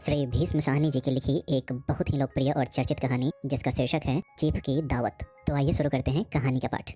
श्री भीष्म साहनी जी की लिखी एक बहुत ही लोकप्रिय और चर्चित कहानी जिसका शीर्षक है चीफ की दावत। तो आइए शुरू करते हैं कहानी का पाठ।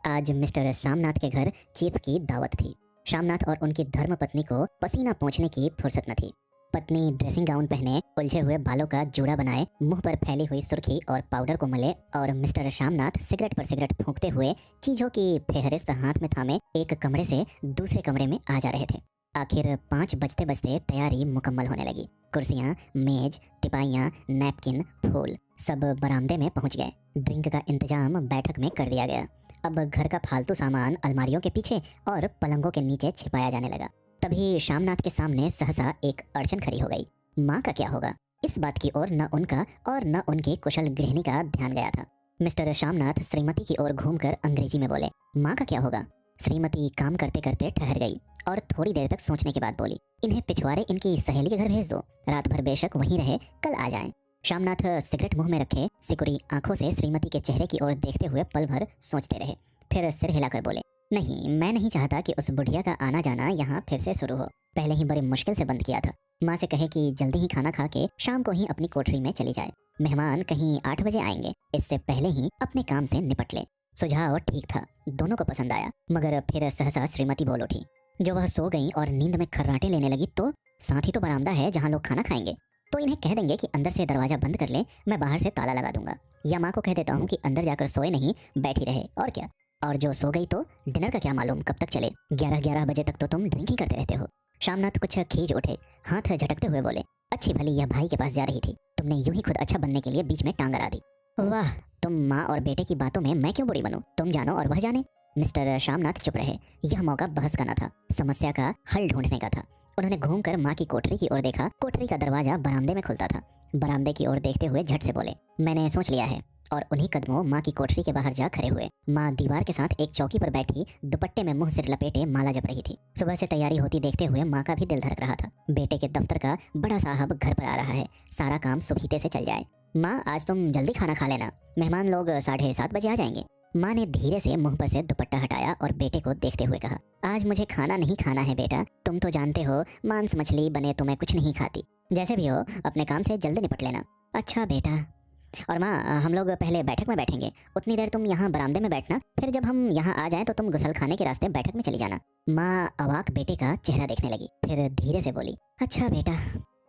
आज मिस्टर शामनाथ के घर चीफ की दावत थी। शामनाथ और उनकी धर्म पत्नी को पसीना पोंछने की फुर्सत न थी। पत्नी ड्रेसिंग गाउन पहने, उलझे हुए बालों का जूड़ा बनाए, मुंह पर फैली हुई सुर्खी और पाउडर को मले, और मिस्टर शामनाथ सिगरेट पर सिगरेट फूंकते हुए चीजों की फेहरिस्त हाथ में थामे एक कमरे से दूसरे कमरे में आ जा रहे थे। आखिर 5 बजते बजते तैयारी मुकम्मल होने लगी। कुर्सियां, मेज, टिपाइयां, नैपकिन, फूल सब बरामदे में पहुंच गए। ड्रिंक का इंतजाम बैठक में कर दिया गया। अब घर का फालतू सामान अलमारियों के पीछे और पलंगों के नीचे छिपाया जाने लगा। तभी शामनाथ के सामने सहसा एक अड़चन खड़ी हो गई। माँ का क्या होगा? इस बात की ओर न उनका और न उनकी कुशल गृहिणी का ध्यान गया था। मिस्टर शामनाथ श्रीमती की ओर घूमकर अंग्रेजी में बोले, माँ का क्या होगा? श्रीमती काम करते करते ठहर गई और थोड़ी देर तक सोचने के बाद बोली, इन्हें पिछवाड़े इनकी सहेली के घर भेज दो। रात भर बेशक वहीं रहे, कल आ जाएं। शामनाथ सिगरेट मुंह में रखे सिकुड़ी आंखों से श्रीमती के चेहरे की ओर देखते हुए पल भर सोचते रहे। फिर सिर हिलाकर बोले, नहीं, मैं नहीं चाहता कि उस बुढ़िया का आना जाना यहाँ फिर से शुरू हो। पहले ही बड़ी मुश्किल से बंद किया था। माँ से कहे कि जल्दी ही खाना खा के शाम को ही अपनी कोठरी में चली जाए। मेहमान कहीं 8 बजे आएंगे, इससे पहले ही अपने काम से निपट ले। सुझाव ठीक था, दोनों को पसंद आया। मगर फिर सहसा श्रीमती बोल उठी। जो वह सो गई और नींद में खर्राटे लेने लगी तो साथ ही तो बरामदा है जहाँ लोग खाना खाएंगे। तो इन्हें कह देंगे कि अंदर से दरवाजा बंद कर ले, मैं बाहर से ताला लगा दूंगा। या माँ को कह देता हूँ कि अंदर जाकर सोए नहीं, बैठी रहे, और क्या। और जो सो गई तो डिनर का क्या मालूम कब तक चले। 11-11 बजे तक तो तुम ड्रिंक ही करते रहते हो। शामनाथ कुछ खींच उठे, हाथ झटकते हुए बोले, अच्छी भली यह भाई के पास जा रही थी, तुमने यूं ही खुद अच्छा बनने के लिए बीच में टांग अड़ा दी। वाह, तुम माँ और बेटे की बातों में मैं क्यों बुरी बनूं? तुम जानो और वह जाने। मिस्टर शामनाथ चुप रहे। यह मौका बहस का न था, समस्या का हल ढूंढने का था। उन्होंने घूमकर माँ की कोठरी की ओर देखा। कोठरी का दरवाजा बरामदे में खुलता था। बरामदे की ओर देखते हुए झट से बोले, मैंने सोच लिया है। और उन्हीं कदमों माँ की कोठरी के बाहर जा खड़े हुए। माँ दीवार के साथ एक चौकी पर बैठी दुपट्टे में मुंह सिर लपेटे माला जप रही थी। सुबह से तैयारी होती देखते हुए माँ का भी दिल धड़क रहा था। बेटे के दफ्तर का बड़ा साहब घर पर आ रहा है, सारा काम सुबह से चल जाए। माँ, आज तुम जल्दी खाना खा लेना, मेहमान लोग 7:30 बजे आ जाएंगे। माँ ने धीरे से मुंह पर से दुपट्टा हटाया और बेटे को देखते हुए कहा, आज मुझे खाना नहीं खाना है बेटा, तुम तो जानते हो मांस मछली बने तो मैं कुछ नहीं खाती। जैसे भी हो अपने काम से जल्दी निपट लेना। अच्छा बेटा। और माँ, हम लोग पहले बैठक में बैठेंगे, उतनी देर तुम यहाँ बरामदे में बैठना, फिर जब हम यहाँ आ जाएं तो तुम गुसल खाने के रास्ते बैठक में चली जाना। माँ अवाक बेटे का चेहरा देखने लगी, फिर धीरे से बोली, अच्छा बेटा।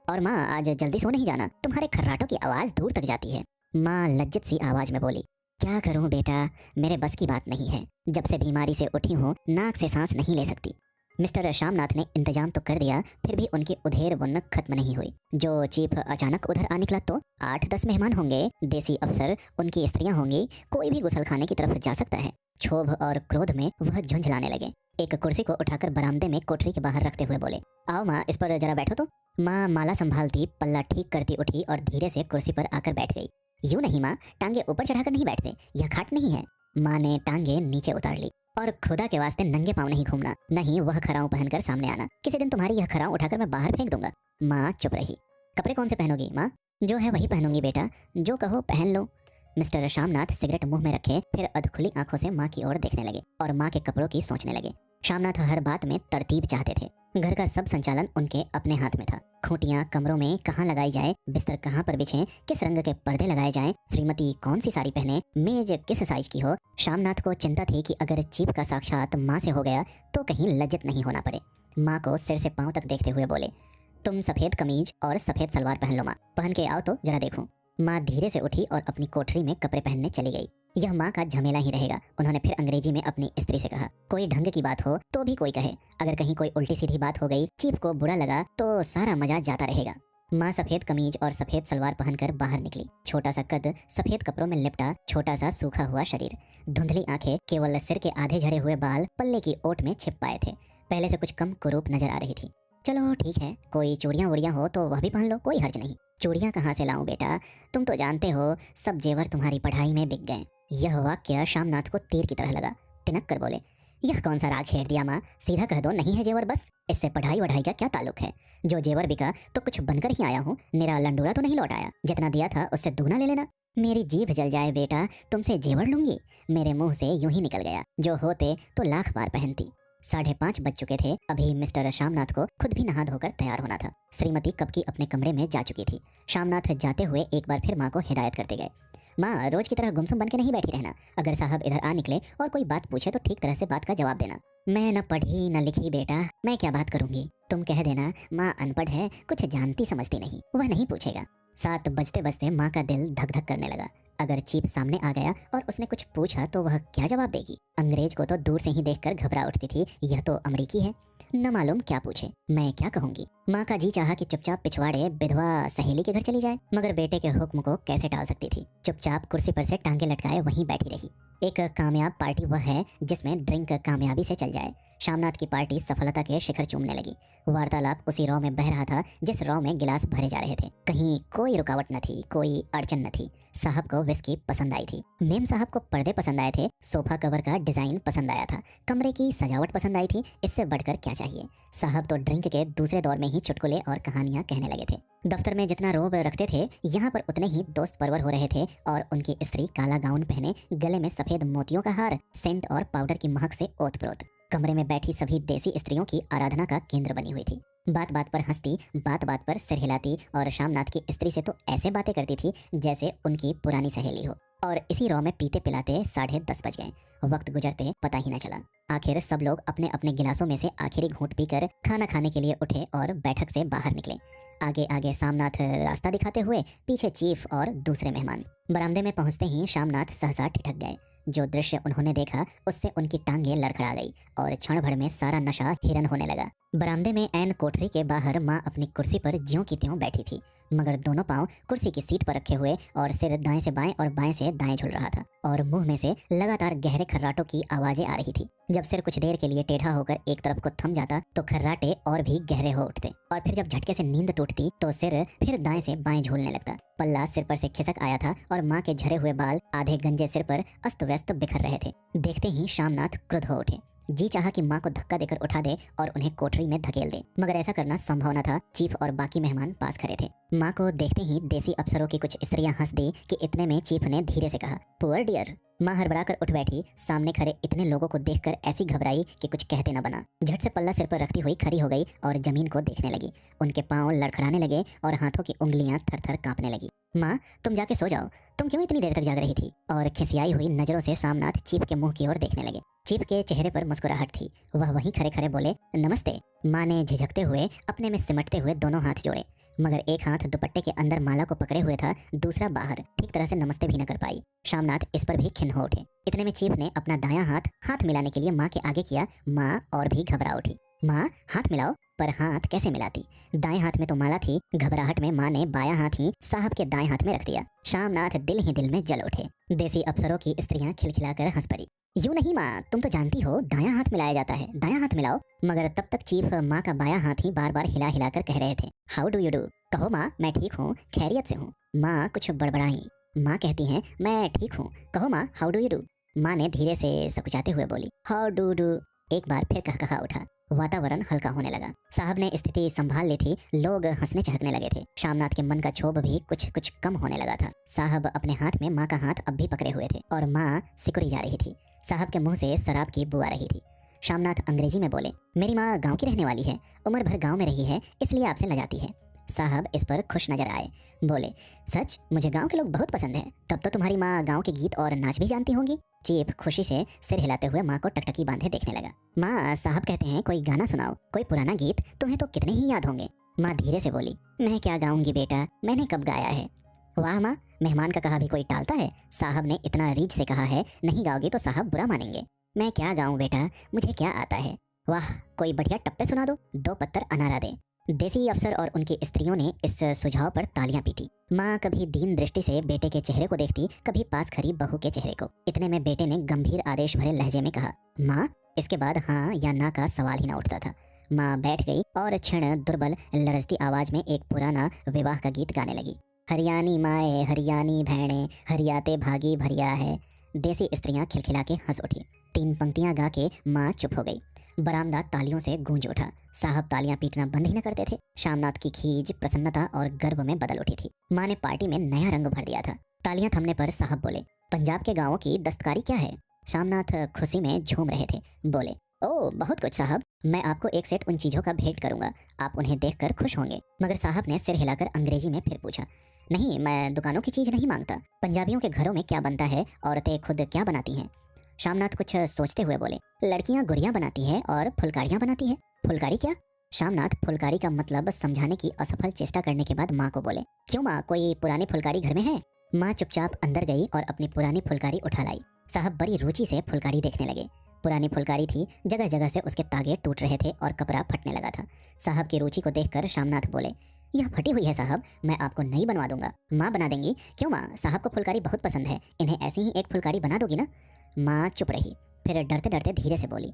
और माँ, आज जल्दी सो नहीं जाना, तुम्हारे खर्राटों की आवाज दूर तक जाती है। माँ लज्जित सी आवाज में बोली, क्या करूं बेटा, मेरे बस की बात नहीं है। जब से बीमारी से उठी हूँ नाक से सांस नहीं ले सकती। मिस्टर शामनाथ ने इंतजाम तो कर दिया, फिर भी उनकी उधेर बुन खत्म नहीं हुई। जो चीफ अचानक उधर आ निकला तो 8-10 मेहमान होंगे, देसी अफसर, उनकी स्त्रियां होंगी, कोई भी गुसल खाने की तरफ जा सकता है। क्षोभ और क्रोध में वह झुंझलाने लगे। एक कुर्सी को उठाकर बरामदे में कोठरी के बाहर रखते हुए बोले, आओ माँ, इस पर जरा बैठो तो। माँ माला संभालती पल्ला ठीक करती उठी और धीरे से कुर्सी पर आकर बैठ गई। यूं नहीं माँ, टांगे ऊपर चढ़ाकर नहीं बैठते, यह खाट नहीं है। माँ ने टांगे नीचे उतार ली। और खुदा के वास्ते नंगे पांव नहीं घूमना, नहीं वह खराऊ पहनकर सामने आना, किसी दिन तुम्हारी यह खराऊ उठाकर मैं बाहर फेंक दूंगा। माँ चुप रही। कपड़े कौन से पहनोगी माँ? जो है वही पहनूंगी बेटा, जो कहो पहन लो। मिस्टर शामनाथ सिगरेट मुंह में रखे फिर अधखुली आंखों से माँ की ओर देखने लगे और माँ के कपड़ों की सोचने लगे। शामनाथ हर बात में तरतीब चाहते थे। घर का सब संचालन उनके अपने हाथ में था। खूंटियां कमरों में कहाँ लगाई जाए, बिस्तर कहाँ पर बिछे, किस रंग के पर्दे लगाए जाएं, श्रीमती कौन सी साड़ी पहने, मेज किस साइज की हो। शामनाथ को चिंता थी कि अगर चीफ का साक्षात माँ से हो गया तो कहीं लज्जित नहीं होना पड़े। माँ को सिर से पांव तक देखते हुए बोले, तुम सफेद कमीज और सफेद सलवार पहन लो माँ, पहन के आओ तो जरा देखूं। माँ धीरे से उठी और अपनी कोठरी में कपड़े पहनने चली गई। यह माँ का झमेला ही रहेगा। उन्होंने फिर अंग्रेजी में अपनी स्त्री से कहा, कोई ढंग की बात हो तो भी कोई कहे, अगर कहीं कोई उल्टी सीधी बात हो गई, चीफ को बुरा लगा तो सारा मजा जाता रहेगा। माँ सफेद कमीज और सफेद सलवार पहनकर बाहर निकली। छोटा सा कद, सफेद कपड़ों में लिपटा, छोटा सा सूखा हुआ शरीर, धुंधली आंखें, केवल सिर के आधे झड़े हुए बाल पल्ले की ओट में छिप पाए थे। पहले से कुछ कम कुरूप नजर आ रही थी। चलो ठीक है, कोई चूड़ियां वुड़ियां हो तो वह भी पहन लो, कोई हर्ज नहीं। चूड़ियां कहाँ से लाऊं बेटा, तुम तो जानते हो सब जेवर तुम्हारी पढ़ाई में बिक गए। यह वाक्य शामनाथ को तीर की तरह लगा। तिनक कर बोले, यह कौन सा राग छेड़ दिया माँ, सीधा कह दो नहीं है जेवर बस। इससे पढ़ाई वढ़ाई का क्या ताल्लुक है? जो जेवर बिका तो कुछ बनकर ही आया हूँ, निरा लंडूरा तो नहीं लौट आया। जितना दिया था उससे दुगना ले लेना। मेरी जीभ जल जाए बेटा, तुमसे जेवर लूंगी? मेरे मुंह से यूं ही निकल गया, जो होते तो लाख बार पहनती। 5:30 बज चुके थे। अभी मिस्टर शामनाथ को खुद भी नहा धोकर तैयार होना था। श्रीमती कब की अपने कमरे में जा चुकी थी। शामनाथ जाते हुए एक बार फिर माँ को हिदायत करते गए, माँ रोज की तरह गुमसुम बन के नहीं बैठी रहना। अगर साहब इधर आ निकले और कोई बात पूछे तो ठीक तरह से बात का जवाब देना। मैं न पढ़ी न लिखी बेटा, मैं क्या बात करूंगी। तुम कह देना माँ अनपढ़ है, कुछ जानती समझती नहीं, वह नहीं पूछेगा। 7 बजते बजते माँ का दिल धक धक करने लगा। अगर चीफ सामने आ गया और उसने कुछ पूछा तो वह क्या जवाब देगी। अंग्रेज को तो दूर से ही देखकर घबरा उठती थी, यह तो अमरीकी है, न मालूम क्या पूछे, मैं क्या कहूंगी। माँ का जी चाहा कि चुपचाप पिछवाड़े विधवा सहेली के घर चली जाए, मगर बेटे के हुक्म को कैसे टाल सकती थी। चुपचाप कुर्सी पर से टांगे लटकाए वहीं बैठी रही। एक कामयाब पार्टी वह है जिसमें ड्रिंक कामयाबी से चल जाए। शामनाथ की पार्टी सफलता के शिखर चूमने लगी। वार्तालाप उसी रॉ में बह रहा था जिस रॉ में गिलास भरे जा रहे थे। कहीं कोई रुकावट न थी, कोई अड़चन न थी। साहब को विस्की पसंद आई थी, मेम साहब को पर्दे पसंद आए थे, सोफा कवर का डिजाइन पसंद आया था, कमरे की सजावट पसंद आई थी। इससे बढ़कर क्या चाहिए। साहब तो ड्रिंक के दूसरे दौर में ही चुटकुले और कहानियां कहने लगे थे। दफ्तर में जितना रोब रखते थे, यहाँ पर उतने ही दोस्त परवर हो रहे थे। और उनकी स्त्री काला गाउन पहने, गले में सफेद मोतियों का हार, सेंट और पाउडर की महक से ओतप्रोत कमरे में बैठी सभी देसी स्त्रियों की आराधना का केंद्र बनी हुई थी। बात बात पर हंसती, बात बात पर सिर हिलाती और शामनाथ की स्त्री से तो ऐसे बातें करती थी जैसे उनकी पुरानी सहेली हो। और इसी रॉ में पीते पिलाते 10:30 बज गए। वक्त गुजरते पता ही न चला। आखिर सब लोग अपने अपने गिलासों में से आखिरी घूंट पीकर खाना खाने के लिए उठे और बैठक से बाहर निकले। आगे आगे शामनाथ रास्ता दिखाते हुए, पीछे चीफ और दूसरे मेहमान। बरामदे में पहुंचते ही शामनाथ सहसा ठिठक गए। जो दृश्य उन्होंने देखा उससे उनकी टांगें लड़खड़ा गई और क्षण भर में सारा नशा हिरन होने लगा। बरामदे में ऐन कोठरी के बाहर माँ अपनी कुर्सी पर ज्यों की त्यों बैठी थी, मगर दोनों पांव कुर्सी की सीट पर रखे हुए और सिर दाएं से बाएं और बाएं से दाएं झुल रहा था और मुंह में से लगातार गहरे खर्राटों की आवाजें आ रही थी। जब सिर कुछ देर के लिए टेढ़ा होकर एक तरफ को थम जाता तो खर्राटे और भी गहरे हो उठते और फिर जब झटके से नींद टूटती तो सिर फिर दाएं से बाएं झूलने लगता। पल्ला सिर पर से खिसक आया था और माँ के झरे हुए बाल आधे गंजे सिर पर अस्त व्यस्त बिखर रहे थे। देखते ही शामनाथ क्रुद्ध हो उठे। जी चाहा कि माँ को धक्का देकर उठा दे और उन्हें कोठरी में धकेल दे, मगर ऐसा करना संभव न था। चीफ और बाकी मेहमान पास खड़े थे। माँ को देखते ही देसी अफसरों की कुछ स्त्रियां हंस दी कि इतने में चीफ ने धीरे से कहा, पुअर डियर। माँ हड़बड़ा कर उठ बैठी। सामने खड़े इतने लोगों को देखकर ऐसी घबराई कि कुछ कहते न बना। झट से पल्ला सिर पर रखती हुई खड़ी हो गई और जमीन को देखने लगी। उनके पांव लड़खड़ाने लगे और हाथों की उंगलियां थर थर कांपने लगी। माँ तुम जाके सो जाओ, तुम क्यों इतनी देर तक जाग रही थी। और खिसियाई हुई नजरों से शामनाथ चीफ के मुंह की ओर देखने लगे। चीफ के चेहरे पर मुस्कुराहट थी। वह वहीं खड़े खड़े बोले, नमस्ते। माँ ने झिझकते हुए अपने में सिमटते हुए दोनों हाथ जोड़े, मगर एक हाथ दुपट्टे के अंदर माला को पकड़े हुए था, दूसरा बाहर। ठीक तरह से नमस्ते भी न कर पाई। शामनाथ इस पर भी खिन्न हो उठे। इतने में चीफ ने अपना दायां हाथ मिलाने के लिए माँ के आगे किया। माँ और भी घबरा उठी। माँ हाथ मिलाओ, पर हाथ कैसे मिलाती। दाएं हाथ में तो माला थी। घबराहट में माँ ने बायां हाथ ही साहब के दाएं हाथ में रख दिया। शामनाथ दिल ही दिल में जल उठे। देसी अफसरों की स्त्रियां खिलखिलाकर हंस पड़ी। यूं नहीं माँ, तुम तो जानती हो दायां हाथ मिलाया जाता है, दायां हाथ मिलाओ। मगर तब तक चीफ माँ का बायां हाथ ही बार बार हिला हिला कर कह रहे थे, हाउ डू यू डू। कहो माँ, मैं ठीक हूँ, खैरियत से हूँ। माँ कुछ बड़बड़ाई। माँ कहती हैं, मैं ठीक हूँ। कहो माँ, हाउ डू यू डू। माँ ने धीरे से सकुचाते हुए बोली, हाउ डू डू। एक बार फिर कहा उठा। वातावरण हल्का होने लगा। साहब ने स्थिति संभाल ली थी। लोग हंसने चहकने लगे थे। शामनाथ के मन का क्षोभ भी कुछ कुछ कम होने लगा था। साहब अपने हाथ में माँ का हाथ अब भी पकड़े हुए थे और माँ सिकुड़ी जा रही थी। साहब के मुंह से शराब की बू आ रही थी। शामनाथ अंग्रेजी में बोले, मेरी माँ गांव की रहने वाली है, उम्र भर गांव में रही है, इसलिए आपसे लजाती है। साहब इस पर खुश नजर आए। बोले, सच, मुझे गांव के लोग बहुत पसंद हैं। तब तो तुम्हारी माँ गांव के गीत और नाच भी जानती होंगी। चीफ खुशी से सिर हिलाते हुए माँ को टकटकी बांधे देखने लगा। माँ, साहब कहते हैं कोई गाना सुनाओ, कोई पुराना गीत, तुम्हें तो कितने ही याद होंगे। माँ धीरे से बोली, मैं क्या गाऊंगी बेटा, मैंने कब गाया है। वाह माँ, मेहमान का कहा भी कोई टालता है। साहब ने इतना रीझ से कहा है, नहीं गाओगी तो साहब बुरा मानेंगे। मैं क्या गाऊं बेटा, मुझे क्या आता है। वाह, कोई बढ़िया टप्पे सुना दो, 2 पत्तर अनारा दे। देसी अफसर और उनकी स्त्रियों ने इस सुझाव पर तालियां पीटी। माँ कभी दीन दृष्टि से बेटे के चेहरे को देखती, कभी पास खड़ी बहू के चेहरे को। इतने में बेटे ने गंभीर आदेश भरे लहजे में कहा, माँ। इसके बाद हाँ या ना का सवाल ही ना उठता था। माँ बैठ गई और क्षण दुर्बल लरजती आवाज में एक पुराना विवाह का गीत गाने लगी। हरियाणी माए हरियाणी भैणे, हरियाते भागी भरिया है। देसी स्त्रियां खिलखिला के हंस उठी। 3 पंक्तियां गा के माँ चुप हो गई। बरामदा तालियों से गूंज उठा। साहब तालियां पीटना बंद ही न करते थे। शामनाथ की खीज प्रसन्नता और गर्व में बदल उठी थी। माँ ने पार्टी में नया रंग भर दिया था। तालियां थमने पर साहब बोले, पंजाब के गांवों की दस्तकारी क्या है। शामनाथ खुशी में झूम रहे थे। बोले, ओह बहुत कुछ साहब, मैं आपको एक सेट उन चीज़ों का भेंट करूंगा, आप उन्हें देखकर खुश होंगे। मगर साहब ने सिर हिलाकर अंग्रेजी में फिर पूछा, नहीं मैं दुकानों की चीज़ नहीं मांगता। पंजाबियों के घरों में क्या बनता है, औरतें खुद क्या बनाती हैं? शामनाथ कुछ सोचते हुए बोले, लड़कियां गुड़ियां बनाती है और फुलकारियां बनाती है। फुलकारी क्या? शामनाथ फुलकारी का मतलब समझाने की असफल चेष्टा करने के बाद माँ को बोले, क्यों माँ, कोई पुरानी फुलकारी घर में है? माँ चुपचाप अंदर गई और अपनी पुरानी फुलकारी उठा लाई। साहब बड़ी रुचि से फुलकारी देखने लगे। पुरानी फुलकारी थी, जगह जगह से उसके तागे टूट रहे थे और कपड़ा फटने लगा था। साहब की रुचि को देखकर शामनाथ बोले, यह फटी हुई है साहब, मैं आपको नई बनवा दूंगा। माँ बना देंगी? क्यों माँ, साहब को फुलकारी बहुत पसंद है, इन्हें ऐसी ही एक फुलकारी बना दोगी ना? माँ चुप रही, फिर डरते डरते धीरे से बोली,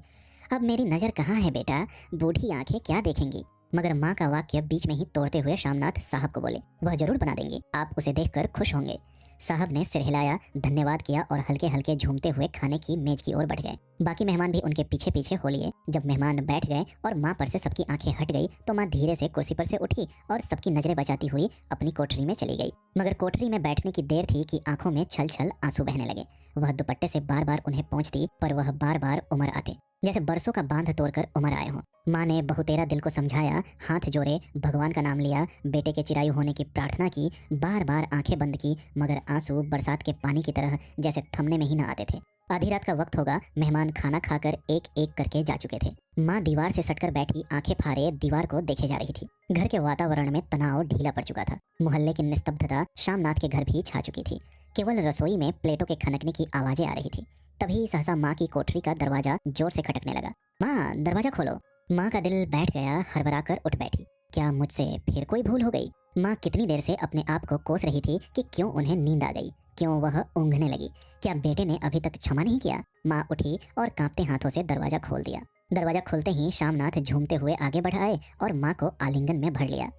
अब मेरी नज़र कहाँ है बेटा, बूढ़ी आंखें क्या देखेंगी? मगर माँ का वाक्य बीच में ही तोड़ते हुए शामनाथ साहब को बोले, वह जरूर बना देंगी, आप उसे देखकर खुश होंगे। साहब ने सिर हिलाया, धन्यवाद किया और हल्के हल्के झूमते हुए खाने की मेज की ओर बढ़ गए। बाकी मेहमान भी उनके पीछे पीछे हो लिए। जब मेहमान बैठ गए और माँ पर से सबकी आंखें हट गई तो माँ धीरे से कुर्सी पर से उठी और सबकी नजरें बचाती हुई अपनी कोठरी में चली गई। मगर कोठरी में बैठने की देर थी कि आंखों में छल छल आंसू बहने लगे। वह दुपट्टे से बार बार उन्हें पहुंचती, पर वह बार बार उमर आते, जैसे बरसों का बांध तोड़कर उमर आए हों। माँ ने बहुतेरा दिल को समझाया, हाथ जोड़े, भगवान का नाम लिया, बेटे के चिरायु होने की प्रार्थना की, बार बार आंखें बंद की, मगर आंसू बरसात के पानी की तरह जैसे थमने में ही न आते थे। आधी रात का वक्त होगा, मेहमान खाना खाकर एक एक करके जा चुके थे। माँ दीवार से सटकर बैठी आंखें फाड़े दीवार को देखे जा रही थी। घर के वातावरण में तनाव ढीला पड़ चुका था। मोहल्ले की निस्तब्धता शामनाथ के घर भी छा चुकी थी। केवल रसोई में प्लेटों के खनकने की आवाजें आ रही थी। तभी सहसा माँ की कोठरी का दरवाजा जोर से खटकने लगा। माँ, दरवाजा खोलो। माँ का दिल बैठ गया, हड़बड़ा कर उठ बैठी। क्या मुझसे फिर कोई भूल हो गई? माँ कितनी देर से अपने आप को कोस रही थी कि क्यों उन्हें नींद आ गई, क्यों वह ऊँघने लगी। क्या बेटे ने अभी तक क्षमा नहीं किया? माँ उठी और कांपते हाथों से दरवाजा खोल दिया। दरवाजा खोलते ही शामनाथ झूमते हुए आगे बढ़ आए और माँ को आलिंगन में भर लिया।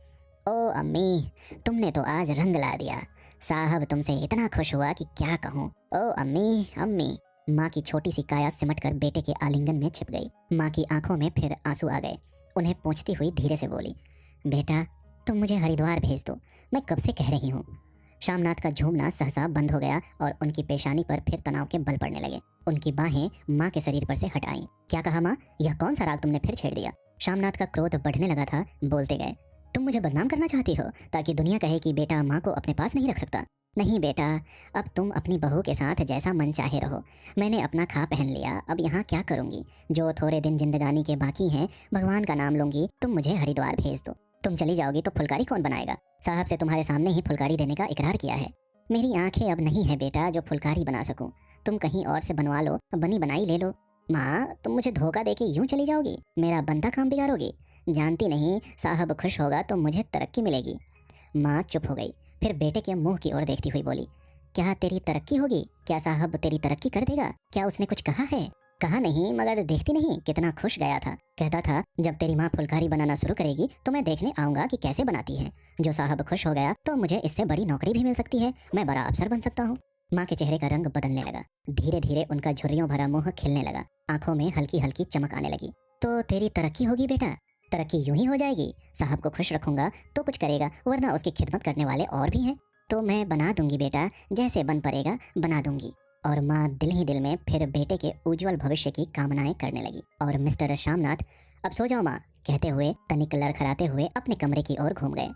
ओ अम्मी, तुमने तो आज रंग ला दिया। साहब तुमसे इतना खुश हुआ कि क्या कहूँ। ओ अम्मी, अम्मी। माँ की छोटी सी काया सिमटकर बेटे के आलिंगन में छिप गई। माँ की आंखों में फिर आंसू आ गए। उन्हें पोंछती हुई धीरे से बोली, बेटा तुम मुझे हरिद्वार भेज दो, मैं कब से कह रही हूँ। शामनाथ का झूमना सहसा बंद हो गया और उनकी पेशानी पर फिर तनाव के बल पड़ने लगे। उनकी बाहें माँ के शरीर पर से हट आईं। क्या कहा माँ, यह कौन सा राग तुमने फिर छेड़ दिया? शामनाथ का क्रोध बढ़ने लगा था। बोलते गए, तुम मुझे बदनाम करना चाहती हो ताकि दुनिया कहे कि बेटा माँ को अपने पास नहीं रख सकता? नहीं बेटा, अब तुम अपनी बहू के साथ जैसा मन चाहे रहो। मैंने अपना खा पहन लिया, अब यहाँ क्या करूँगी? जो थोड़े दिन जिंदगानी के बाकी हैं, भगवान का नाम लूंगी। तुम मुझे हरिद्वार भेज दो। तुम चली जाओगी तो फुलकारी कौन बनाएगा? साहब से तुम्हारे सामने ही फुलकारी देने का इकरार किया है। मेरी आंखें अब नहीं है बेटा जो फुलकारी बना सकूं। तुम कहीं और से बनवा लो, बनी बनाई ले लो। माँ, तुम मुझे धोखा देके यूं चली जाओगी, मेरा बनता काम बिगाड़ोगी। जानती नहीं, साहब खुश होगा तो मुझे तरक्की मिलेगी। माँ चुप हो गई, फिर बेटे के मुंह की ओर देखती हुई बोली, क्या तेरी तरक्की होगी? क्या साहब तेरी तरक्की कर देगा? क्या उसने कुछ कहा है? कहा नहीं, मगर देखती नहीं कितना खुश गया था। कहता था जब तेरी माँ फुलकारी बनाना शुरू करेगी तो मैं देखने आऊंगा कि कैसे बनाती है। जो साहब खुश हो गया तो मुझे इससे बड़ी नौकरी भी मिल सकती है, मैं बड़ा अफसर बन सकता हूँ। माँ के चेहरे का रंग बदलने लगा। धीरे धीरे उनका झुर्रियों भरा मुंह खिलने लगा। आंखों में हल्की हल्की चमक आने लगी। तो तेरी तरक्की होगी बेटा, तरक्की यूं ही हो जाएगी। साहब को खुश रखूंगा तो कुछ करेगा, वरना उसकी खिदमत करने वाले और भी हैं। तो मैं बना दूंगी बेटा, जैसे बन पड़ेगा बना दूंगी। और माँ दिल ही दिल में फिर बेटे के उज्जवल भविष्य की कामनाएं करने लगी। और मिस्टर शामनाथ, अब सो जाओ माँ, कहते हुए तनिक लड़खड़ाते हुए अपने कमरे की ओर घूम गए।